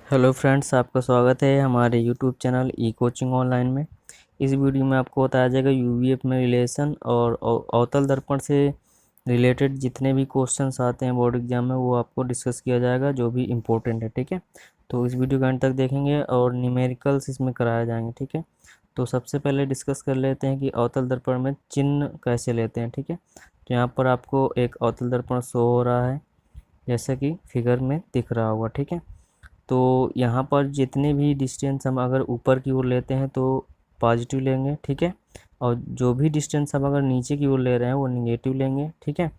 Hello friends, आपका स्वागत है हमारे यूट्यूब चैनल ई कोचिंग ऑनलाइन में। इस वीडियो में आपको बताया जाएगा यूवीएफ में रिलेशन और अवतल दर्पण से रिलेटेड जितने भी क्वेश्चंस आते हैं बोर्ड एग्जाम में वो आपको डिस्कस किया जाएगा, जो भी इम्पोर्टेंट है। ठीक है, तो इस वीडियो का अंत तक देखेंगे और न्यूमेरिकल्स इसमें कराए जाएंगे। ठीक है, तो सबसे पहले डिस्कस कर लेते हैं कि अवतल दर्पण में चिन्ह कैसे लेते हैं। ठीक है, तो यहाँ पर आपको एक अवतल दर्पण शो हो रहा है, जैसा कि फिगर में दिख रहा होगा। ठीक है, तो यहाँ पर जितने भी डिस्टेंस हम अगर ऊपर की ओर लेते हैं तो पॉजिटिव लेंगे। ठीक है, और जो भी डिस्टेंस हम अगर नीचे की ओर ले रहे हैं वो निगेटिव लेंगे। ठीक है,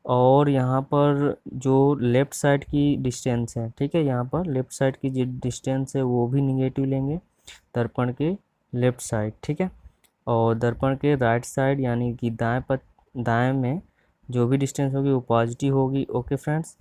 और यहाँ पर जो लेफ़्ट साइड की डिस्टेंस है, ठीक है, यहाँ पर लेफ़्ट साइड की जो डिस्टेंस है वो भी निगेटिव लेंगे दर्पण के लेफ़्ट साइड। ठीक है, और दर्पण के राइट साइड यानी कि दाएं में जो भी डिस्टेंस होगी वो पॉजिटिव होगी। ओके फ्रेंड्स,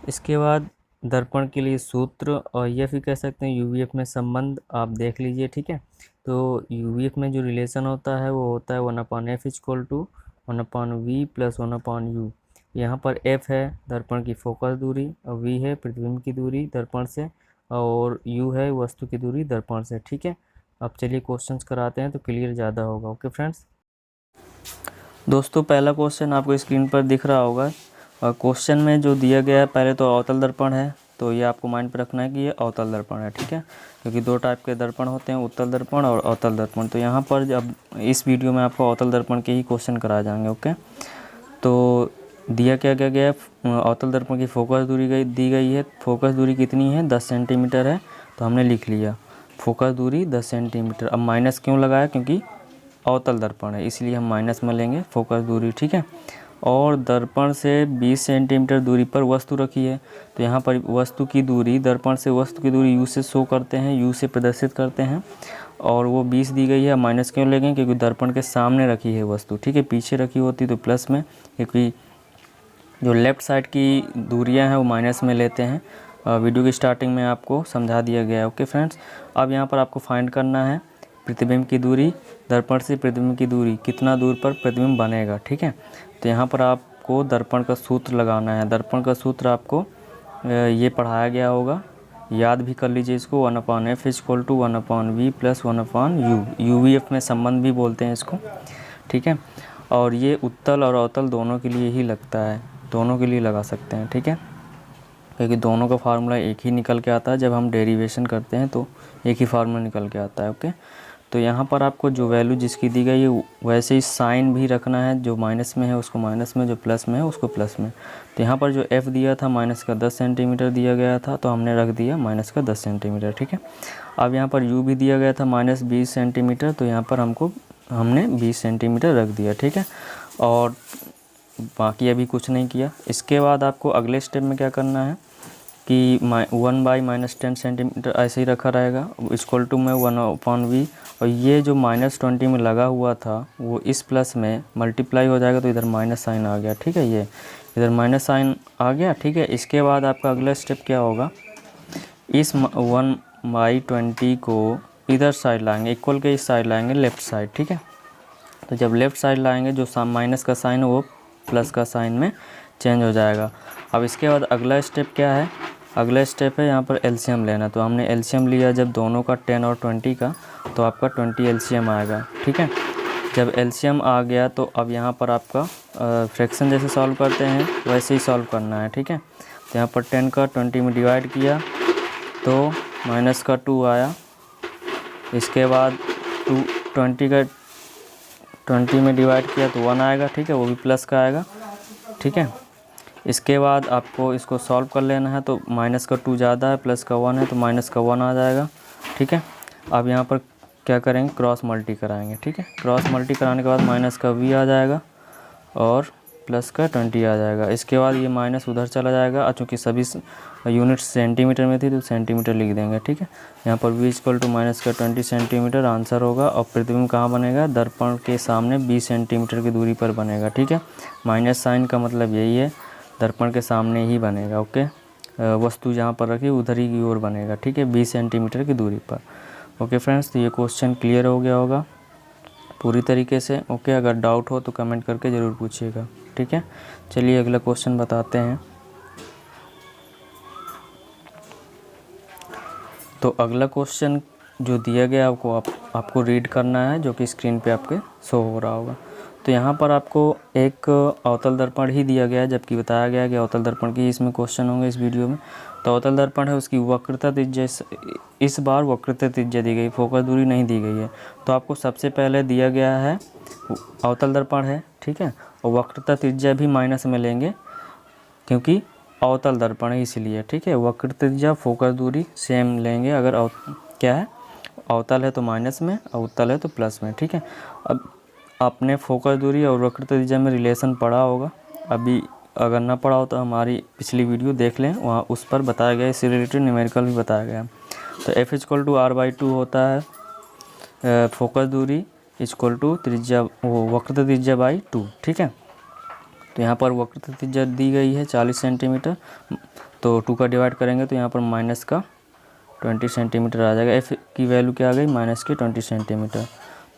इसके बाद दर्पण के लिए सूत्र और यह भी कह सकते हैं यूवीएफ में संबंध आप देख लीजिए। ठीक है, तो यूवीएफ में जो रिलेशन होता है वो होता है 1/f equal to 1/v plus 1/u। यहाँ पर f है दर्पण की फोकस दूरी और v है प्रतिबिंब की दूरी दर्पण से और u है वस्तु की दूरी दर्पण से। ठीक है, अब चलिए क्वेश्चंस कराते हैं तो क्लियर ज़्यादा होगा। ओके फ्रेंड्स, दोस्तों पहला क्वेश्चन आपको स्क्रीन पर दिख रहा होगा और क्वेश्चन में जो दिया गया है पहले तो अवतल दर्पण है, तो ये आपको माइंड पे रखना है कि ये अवतल दर्पण है। ठीक है, क्योंकि दो टाइप के दर्पण होते हैं, उत्तल दर्पण और अवतल दर्पण। तो यहाँ पर जब इस वीडियो में आपको अवतल दर्पण के ही क्वेश्चन कराए जाएंगे। ओके, तो दिया क्या क्या गया है, अवतल दर्पण की फोकस दूरी दी गई है। फोकस दूरी कितनी है, 10 सेंटीमीटर है, तो हमने लिख लिया फोकस दूरी 10 सेंटीमीटर। अब माइनस क्यों लगाया, क्योंकि अवतल दर्पण है इसलिए हम माइनस में लेंगे फोकस दूरी। ठीक है, और दर्पण से 20 सेंटीमीटर दूरी पर वस्तु रखी है, तो यहाँ पर वस्तु की दूरी, दर्पण से वस्तु की दूरी u से शो करते हैं, u से प्रदर्शित करते हैं, और वो 20 दी गई है। माइनस क्यों लेंगे, क्योंकि दर्पण के सामने रखी है वस्तु। ठीक है, पीछे रखी होती तो प्लस में, क्योंकि जो लेफ़्ट साइड की दूरियां हैं वो माइनस में लेते हैं। वीडियो की स्टार्टिंग में आपको समझा दिया गया है। ओके फ्रेंड्स, अब यहाँ पर आपको फाइंड करना है प्रतिबिंब की दूरी, दर्पण से प्रतिबिंब की दूरी, कितना दूर पर प्रतिबिंब बनेगा। ठीक है, तो यहाँ पर आपको दर्पण का सूत्र लगाना है। दर्पण का सूत्र आपको ये पढ़ाया गया होगा, याद भी कर लीजिए इसको। 1/f equal to 1/v plus 1/u, UVF में संबंध भी बोलते हैं इसको। ठीक है, और ये उत्तल और अवतल दोनों के लिए ही लगता है, दोनों के लिए लगा सकते हैं। ठीक है, क्योंकि दोनों का फार्मूला एक ही निकल के आता है, जब हम डेरिवेशन करते हैं तो एक ही फार्मूला निकल के आता है। ओके, तो यहाँ पर आपको जो वैल्यू जिसकी दी गई है वैसे ही साइन भी रखना है, जो माइनस में है उसको माइनस में, जो प्लस में है उसको प्लस में। तो यहाँ पर जो f दिया था माइनस का 10 सेंटीमीटर दिया गया था, तो हमने रख दिया माइनस का 10 सेंटीमीटर। ठीक है, अब यहाँ पर u भी दिया गया था माइनस 20 सेंटीमीटर, तो यहाँ पर हमने 20 सेंटीमीटर रख दिया। ठीक है, और बाकी अभी कुछ नहीं किया। इसके बाद आपको अगले स्टेप में क्या करना है कि 1/-10 सेंटीमीटर ऐसे ही रखा रहेगा, इक्वल टू में 1/v, और ये जो -20 में लगा हुआ था वो इस प्लस में मल्टीप्लाई हो जाएगा, तो इधर माइनस साइन आ गया। ठीक है, ये इधर माइनस साइन आ गया। ठीक है, इसके बाद आपका अगला स्टेप क्या होगा, इस 1/20 को इधर साइड लाएंगे, इक्वल के इस साइड लाएंगे लेफ़्ट साइड। ठीक है, तो जब लेफ़्ट साइड लाएंगे जो माइनस का साइन है वो प्लस का साइन में चेंज हो जाएगा। अब इसके बाद अगला स्टेप क्या है, अगला स्टेप है यहाँ पर एलसीएम लेना। तो हमने एलसीएम लिया जब दोनों का 10 और 20 का, तो आपका 20 एलसीएम आएगा। ठीक है, जब एलसीएम आ गया तो अब यहाँ पर आपका फ्रैक्शन जैसे सॉल्व करते हैं वैसे ही सॉल्व करना है। ठीक है, तो यहाँ पर 10 का 20 में डिवाइड किया तो माइनस का 2 आया। इसके बाद 20 का 20 में डिवाइड किया तो 1 आएगा। ठीक है, वो भी प्लस का आएगा। ठीक है, इसके बाद आपको इसको सॉल्व कर लेना है, तो माइनस का 2 ज़्यादा है, प्लस का 1 है, तो माइनस का 1 आ जाएगा। ठीक है, अब यहाँ पर क्या करेंगे, क्रॉस मल्टी कराएंगे। ठीक है, क्रॉस मल्टी कराने के बाद माइनस का v आ जाएगा और प्लस का 20 आ जाएगा। इसके बाद ये माइनस उधर चला जाएगा, चूँकि सभी यूनिट सेंटीमीटर में थी तो सेंटीमीटर लिख देंगे। ठीक है, यहाँ पर v इक्वल टू माइनस का 20 सेंटीमीटर आंसर होगा। और प्रतिबिंब कहाँ बनेगा, दर्पण के सामने 20 सेंटीमीटर की दूरी पर बनेगा। ठीक है, माइनस साइन का मतलब यही है, दर्पण के सामने ही बनेगा। ओके, वस्तु जहाँ पर रखी उधर ही की ओर बनेगा। ठीक है, 20 सेंटीमीटर की दूरी पर। ओके फ्रेंड्स, तो ये क्वेश्चन क्लियर हो गया होगा पूरी तरीके से। ओके, अगर डाउट हो तो कमेंट करके ज़रूर पूछिएगा। ठीक है, चलिए अगला क्वेश्चन बताते हैं। तो अगला क्वेश्चन जो दिया गया आपको रीड करना है, जो कि स्क्रीन पे आपके शो हो रहा होगा। तो यहाँ पर आपको एक अवतल दर्पण ही दिया गया है, जबकि बताया गया है कि अवतल दर्पण की इसमें क्वेश्चन होंगे इस वीडियो में। तो अवतल दर्पण है, उसकी वक्रता त्रिज्या, इस बार वक्रता त्रिज्या दी गई, फोकस दूरी नहीं दी गई है। तो आपको सबसे पहले दिया गया है अवतल दर्पण है, ठीक है, और वक्रता त्रिज्या भी माइनस में लेंगे क्योंकि अवतल दर्पण है इसलिए, ठीक है। वक्र त्रिज्या फोकस दूरी सेम लेंगे, अगर क्या है अवतल है तो माइनस में, अवतल है तो प्लस में, ठीक है। अब आपने फोकस दूरी और वक्र त्रिज्या में रिलेशन पढ़ा होगा, अभी अगर ना पढ़ा हो तो हमारी पिछली वीडियो देख लें, वहाँ उस पर बताया गया, इससे रिलेटेड न्यूमेरिकल भी बताया गया। तो F=r/2 होता है फोकस दूरी = त्रिज्या वक्र त्रिज्या बाई 2, ठीक है। तो यहाँ पर वक्र त्रिज्या दी गई है 40 सेंटीमीटर, तो 2 का डिवाइड करेंगे तो यहाँ पर माइनस का 20 सेंटीमीटर आ जाएगा। एफ की वैल्यू क्या आ गई, माइनस की 20 सेंटीमीटर।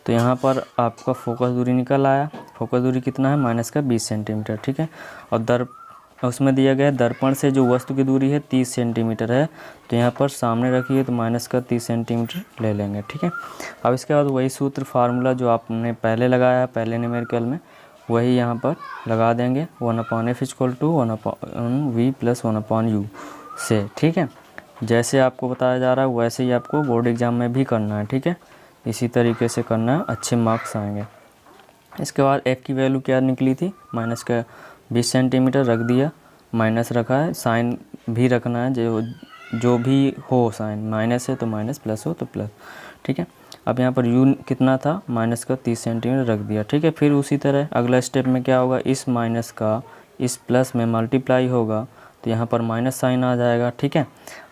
तो यहाँ पर आपका फोकस दूरी निकल आया, फोकस दूरी कितना है, माइनस का 20 सेंटीमीटर, ठीक है। और उसमें दिया गया है दर्पण से जो वस्तु की दूरी है 30 सेंटीमीटर है, तो यहाँ पर सामने रखिए तो माइनस का 30 सेंटीमीटर ले लेंगे, ठीक है। अब इसके बाद वही सूत्र फार्मूला जो आपने पहले लगाया है पहले न्यूमेरिकल में, वही यहाँ पर लगा देंगे, 1/f = 1/v + 1/u से, ठीक है। जैसे आपको बताया जा रहा है वैसे ही आपको बोर्ड एग्ज़ाम में भी करना है, ठीक है। इसी तरीके से करना है, अच्छे मार्क्स आएंगे। इसके बाद f की वैल्यू क्या निकली थी, माइनस का 20 सेंटीमीटर रख दिया, माइनस रखा है, साइन भी रखना है, जो भी हो साइन, माइनस है तो माइनस, प्लस हो तो प्लस, ठीक है। अब यहाँ पर u कितना था, माइनस का 30 सेंटीमीटर रख दिया, ठीक है। फिर उसी तरह अगला स्टेप में क्या होगा, इस माइनस का इस प्लस में मल्टीप्लाई होगा, तो यहाँ पर माइनस साइन आ जाएगा, ठीक है।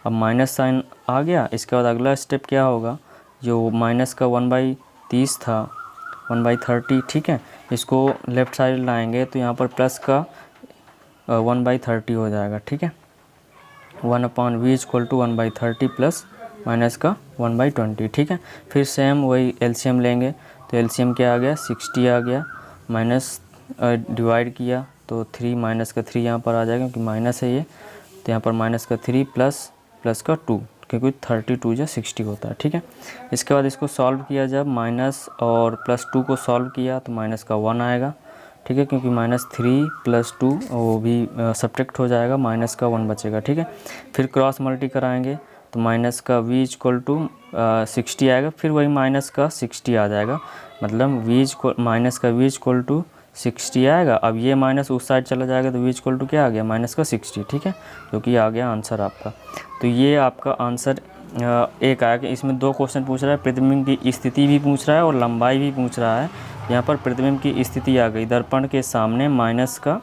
अब माइनस साइन आ गया, इसके बाद अगला स्टेप क्या होगा, जो माइनस का 1/30 था 1/30, ठीक है, इसको लेफ़्ट साइड लाएंगे तो यहाँ पर प्लस का 1/30 हो जाएगा, ठीक है। 1/v = 1/30 प्लस माइनस का 1/20, ठीक है। फिर सेम वही एलसीएम लेंगे, तो एलसीएम क्या आ गया, 60 आ गया, माइनस डिवाइड किया तो 3 माइनस का 3 यहाँ पर आ जाएगा क्योंकि माइनस है ये, तो यहाँ पर माइनस का 3 प्लस का 2, क्योंकि 32 या 60 होता है, ठीक है। इसके बाद इसको सॉल्व किया, जब माइनस और +2 को सॉल्व किया तो माइनस का 1 आएगा, ठीक है, क्योंकि -3 + 2 वो भी सब्ट्रैक्ट हो जाएगा, माइनस का 1 बचेगा, ठीक है। फिर क्रॉस मल्टी कराएंगे तो माइनस का v = 60 आएगा, फिर वही माइनस का 60 आ जाएगा, मतलब माइनस का v = 60 आएगा। अब ये माइनस उस साइड चला जाएगा तो v = क्या आ गया, माइनस का 60, ठीक है, जो कि आ गया आंसर आपका। तो ये आपका आंसर एक आया कि इसमें 2 क्वेश्चन पूछ रहा है, प्रतिबिंब की स्थिति भी पूछ रहा है और लंबाई भी पूछ रहा है। यहाँ पर प्रतिबिंब की स्थिति आ गई, दर्पण के सामने माइनस का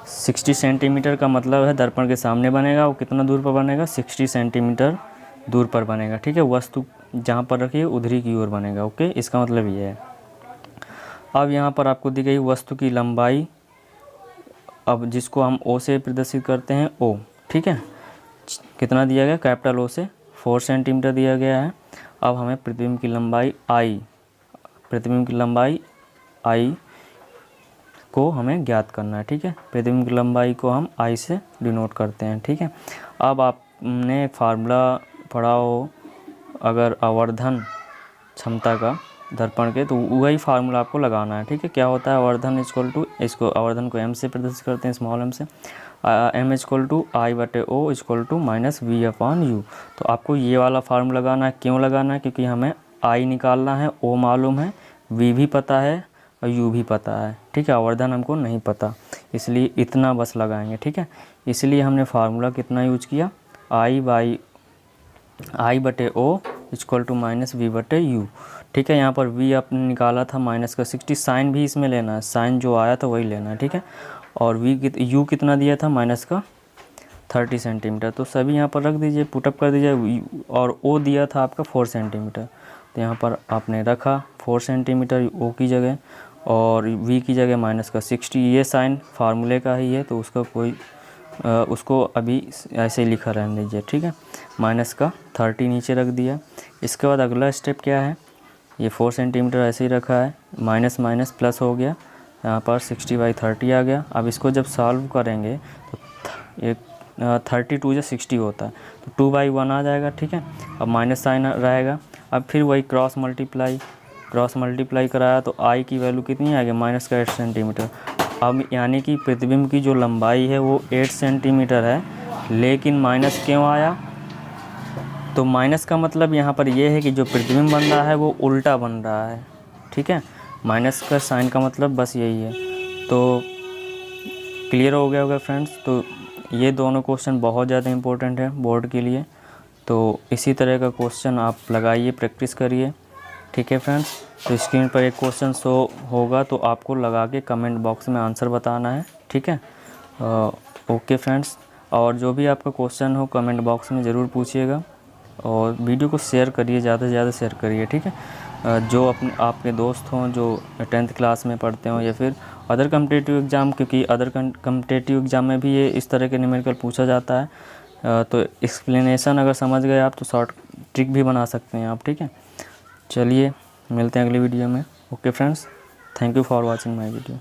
60 सेंटीमीटर का मतलब है दर्पण के सामने बनेगा, वो कितना दूर पर बनेगा, 60 सेंटीमीटर दूर पर बनेगा, ठीक है। वस्तु जहाँ पर रखिए उधरी की ओर बनेगा, ओके, इसका मतलब ये है। अब यहाँ पर आपको दी गई वस्तु की लंबाई, अब जिसको हम ओ से प्रदर्शित करते हैं, ओ, ठीक है, कितना दिया गया, कैपिटल ओ से 4 सेंटीमीटर दिया गया है। अब हमें प्रतिबिंब की लंबाई आई को हमें ज्ञात करना है, ठीक है। प्रतिबिंब की लंबाई को हम आई से डिनोट करते हैं, ठीक है। अब आपने फार्मूला पढ़ा हो अगर आवर्धन क्षमता का दर्पण के, तो वही फार्मूला आपको लगाना है, ठीक है। क्या होता है, आवर्धन = इसको आवर्धन को m से प्रदर्शित करते हैं, स्मॉल m से, m = I/O = -v/u। तो आपको ये वाला फार्मूला लगाना है, क्यों लगाना है, क्योंकि हमें I निकालना है, O मालूम है, v भी पता है और u भी पता है, ठीक है। आवर्धन हमको नहीं पता, इसलिए इतना बस लगाएंगे, ठीक है। इसलिए हमने फार्मूला कितना यूज किया, I/O = -v/u, ठीक है। यहाँ पर v आपने निकाला था माइनस का 60, साइन भी इसमें लेना है, साइन जो आया था वही लेना है, ठीक है। और u कितना दिया था, माइनस का 30 सेंटीमीटर, तो सभी यहाँ पर रख दीजिए, पुटअप कर दीजिए। और o दिया था आपका 4 सेंटीमीटर, तो यहाँ पर आपने रखा 4 सेंटीमीटर o की जगह, और v की जगह माइनस का 60। ये साइन फार्मूले का ही है तो उसको अभी ऐसे ही लिखा रहने दीजिए, ठीक है। माइनस का 30 नीचे रख दिया। इसके बाद अगला स्टेप क्या है, ये 4 सेंटीमीटर ऐसे ही रखा है, माइनस माइनस प्लस हो गया, यहाँ पर 60/30 आ गया। अब इसको जब सॉल्व करेंगे तो एक 32 या 60 होता है, तो 2/1 आ जाएगा, ठीक है। अब माइनस साइन रहेगा। अब फिर वही क्रॉस मल्टीप्लाई कराया तो आई की वैल्यू कितनी आ गई, -8 सेंटीमीटर। अब यानी कि प्रतिबिंब की जो लंबाई है वो 8 सेंटीमीटर है, लेकिन माइनस क्यों आया, तो माइनस का मतलब यहाँ पर ये है कि जो प्रतिबिंब बन रहा है वो उल्टा बन रहा है, ठीक है। माइनस का साइन का मतलब बस यही है। तो क्लियर हो गया होगा फ्रेंड्स। तो ये दोनों क्वेश्चन बहुत ज़्यादा इम्पोर्टेंट है बोर्ड के लिए, तो इसी तरह का क्वेश्चन आप लगाइए, प्रैक्टिस करिए, ठीक है फ्रेंड्स। तो स्क्रीन पर एक क्वेश्चन शो होगा, तो आपको लगा के कमेंट बॉक्स में आंसर बताना है, ठीक है। ओके फ्रेंड्स, और जो भी आपका क्वेश्चन हो कमेंट बॉक्स में ज़रूर पूछिएगा, और वीडियो को शेयर करिए, ज़्यादा से ज़्यादा शेयर करिए, ठीक है। जो अपने आपके दोस्त हों जो 10th क्लास में पढ़ते हों, या फिर अदर कम्पिटिटिव एग्ज़ाम, क्योंकि अदर कम्पिटिटिव एग्ज़ाम में भी ये इस तरह के न्यूमेरिकल पूछा जाता है। तो एक्सप्लेनेशन अगर समझ गए आप तो शॉर्ट ट्रिक भी बना सकते हैं आप, ठीक है। चलिए मिलते हैं अगली वीडियो में। Okay friends, thank you for watching my video.